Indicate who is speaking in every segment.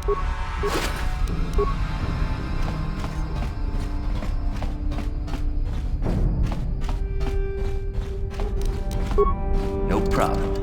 Speaker 1: No problem.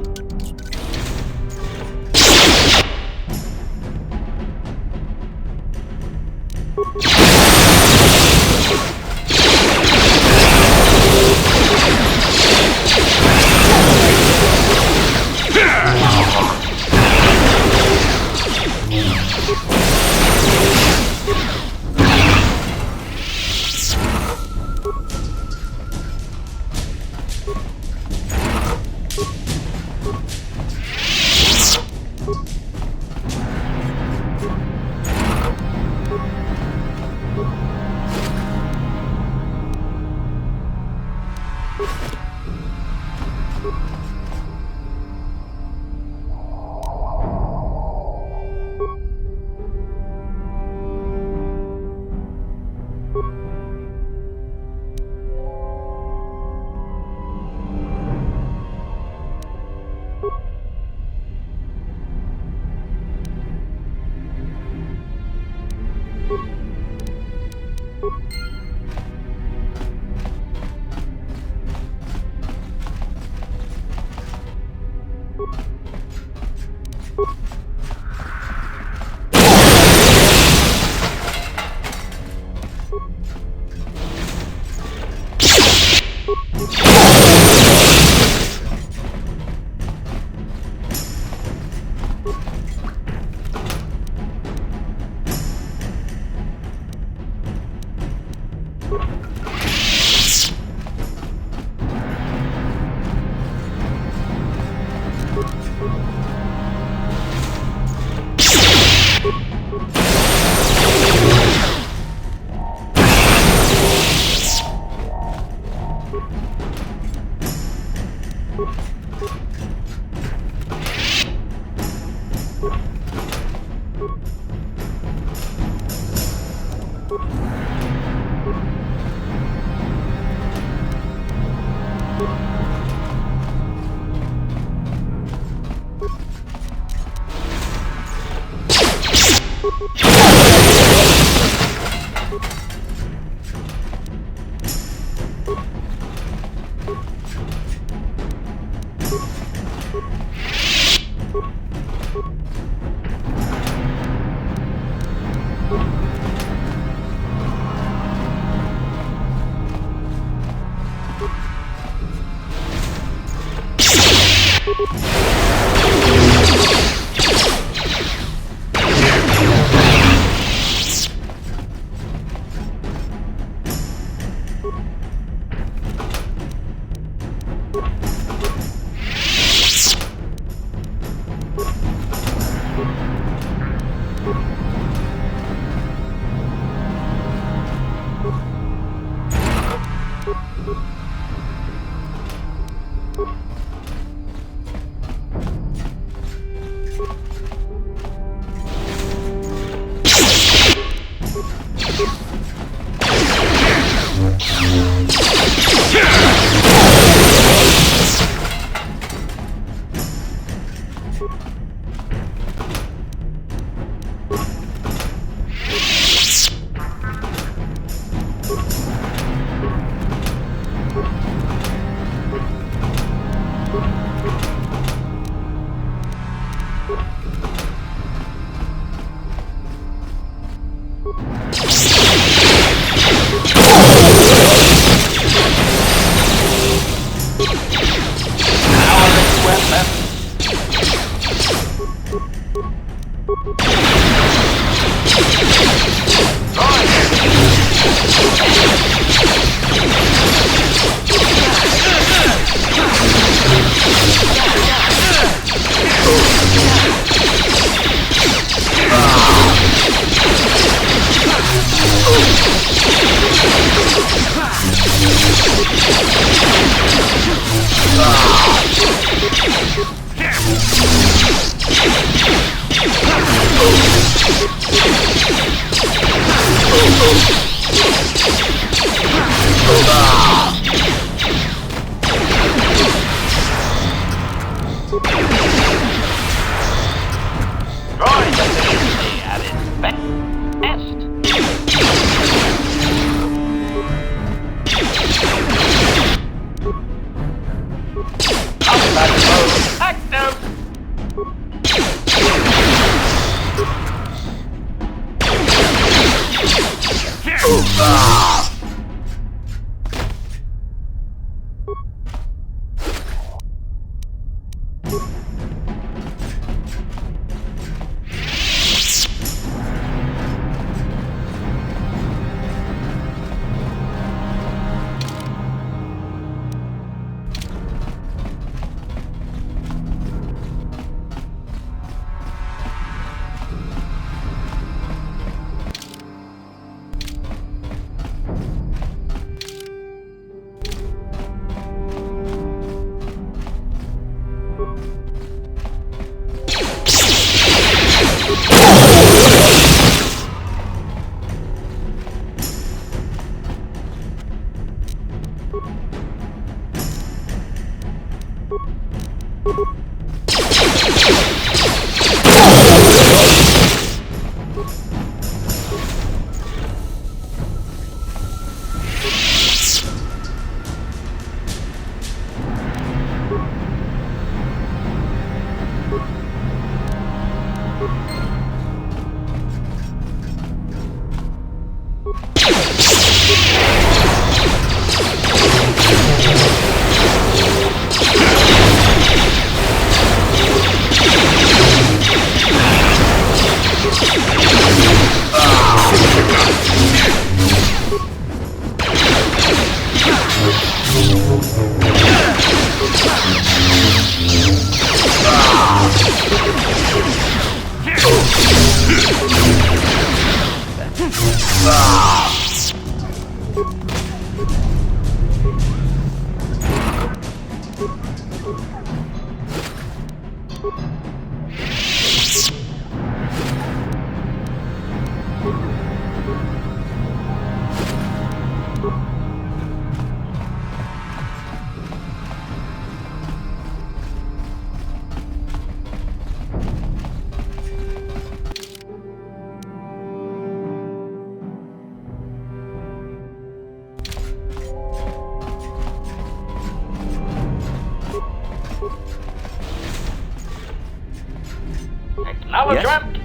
Speaker 2: Acknowledgement.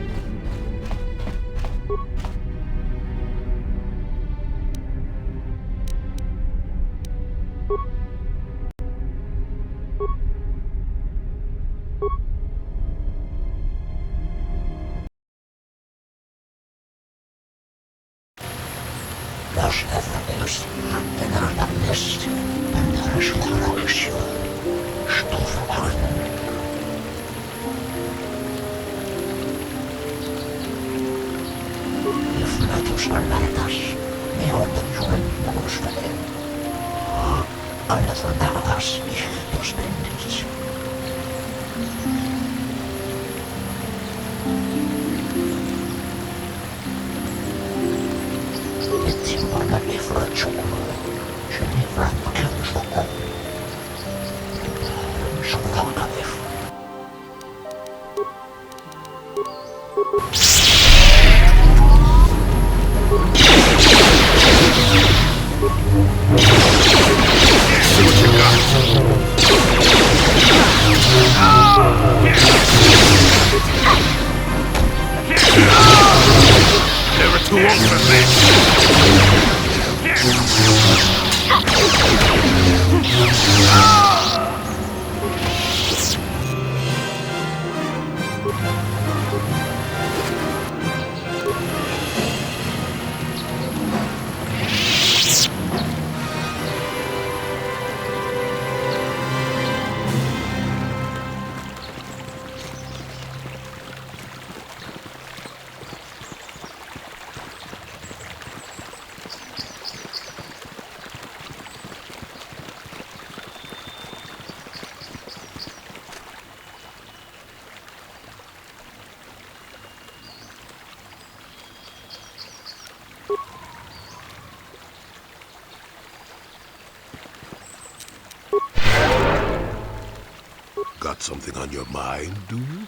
Speaker 3: Los Erfolgs hatten am List andere Schwere Stufe 8. Inflatus alertas, neontonium monustatem. Alle Sondagas hijitos bendis. Etzimana nefra chukulu, shenefra kemshuku. Shukakadef.
Speaker 2: Never too old for this.
Speaker 4: Got something on your mind, do you?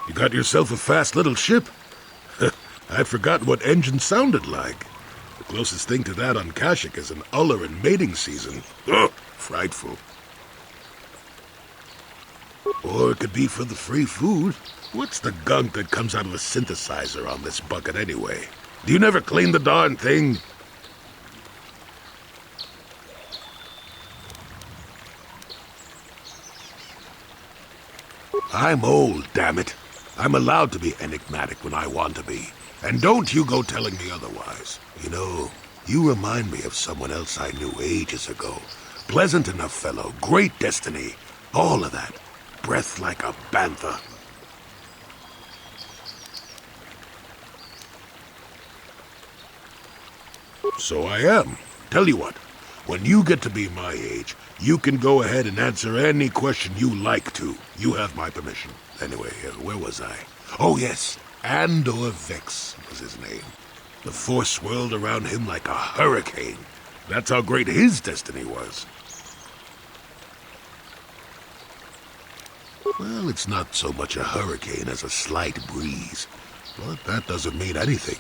Speaker 4: You got yourself a fast little ship? I'd forgotten what engine sounded like. The closest thing to that on Kashyyyk is an uller in mating season. Ugh, frightful. Or it could be for the free food. What's the gunk that comes out of a synthesizer on this bucket anyway? Do you never clean the darn thing? I'm old, damn it. I'm allowed to be enigmatic when I want to be. And don't you go telling me otherwise. You know, you remind me of someone else I knew ages ago. Pleasant enough fellow, great destiny, all of that. Breath like a bantha. So I am. Tell you what, when you get to be my age, you can go ahead and answer any question you like to. You have my permission. Anyway, where was I? Oh yes, Andor Vex was his name. The force swirled around him like a hurricane. That's how great his destiny was. Well, it's not so much a hurricane as a slight breeze. But that doesn't mean anything.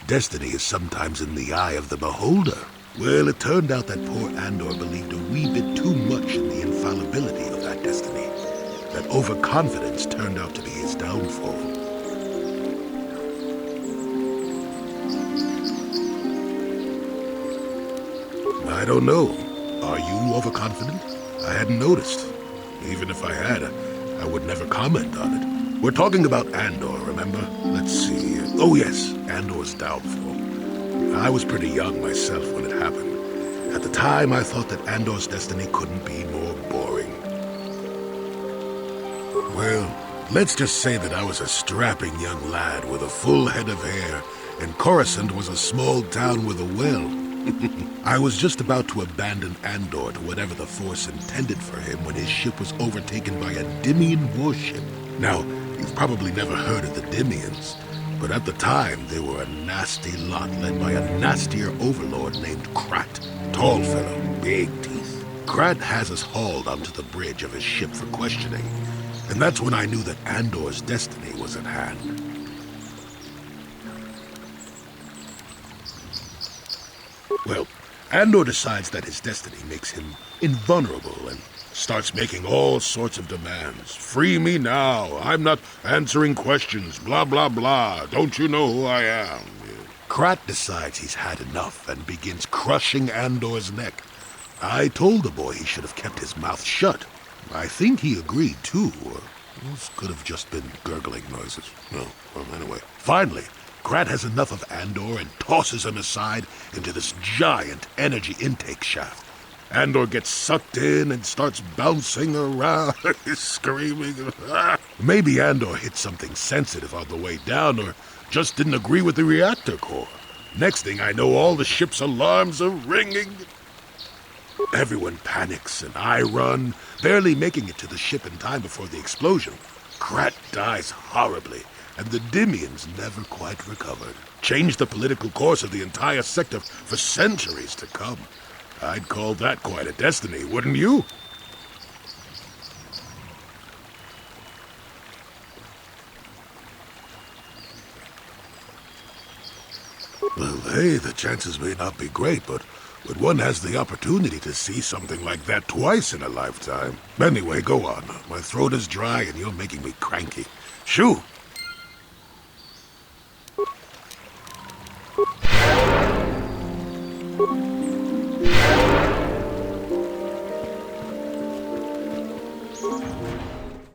Speaker 4: Destiny is sometimes in the eye of the beholder. Well, it turned out that poor Andor believed a wee bit too much in the infallibility of that destiny. That overconfidence turned out to be his downfall. I don't know. Are you overconfident? I hadn't noticed. Even if I had, I would never comment on it. We're talking about Andor, remember? Let's see. Oh yes, Andor's downfall. I was pretty young myself when it happened. At the time, I thought that Andor's destiny couldn't be more boring. Well, let's just say that I was a strapping young lad with a full head of hair, and Coruscant was a small town with a well. I was just about to abandon Andor to whatever the Force intended for him when his ship was overtaken by a Dimian warship. Now, you've probably never heard of the Dimians, but at the time they were a nasty lot led by a nastier overlord named Krat. Tall fellow, big teeth. Krat has us hauled onto the bridge of his ship for questioning, and that's when I knew that Andor's destiny was at hand. Well, Andor decides that his destiny makes him invulnerable and starts making all sorts of demands. Free me now. I'm not answering questions. Blah, blah, blah. Don't you know who I am? Krat decides he's had enough and begins crushing Andor's neck. I told the boy he should have kept his mouth shut. I think he agreed, too. Those could have just been gurgling noises. No, well, anyway. Finally, Krat has enough of Andor and tosses him aside into this giant energy intake shaft. Andor gets sucked in and starts bouncing around, screaming. Maybe Andor hit something sensitive on the way down or just didn't agree with the reactor core. Next thing I know, all the ship's alarms are ringing. Everyone panics and I run, barely making it to the ship in time before the explosion. Krat dies horribly, and the Dimians never quite recovered. Changed the political course of the entire sector for centuries to come. I'd call that quite a destiny, wouldn't you? Well, hey, the chances may not be great, but one has the opportunity to see something like that twice in a lifetime. Anyway, go on. My throat is dry and you're making me cranky. Shoo!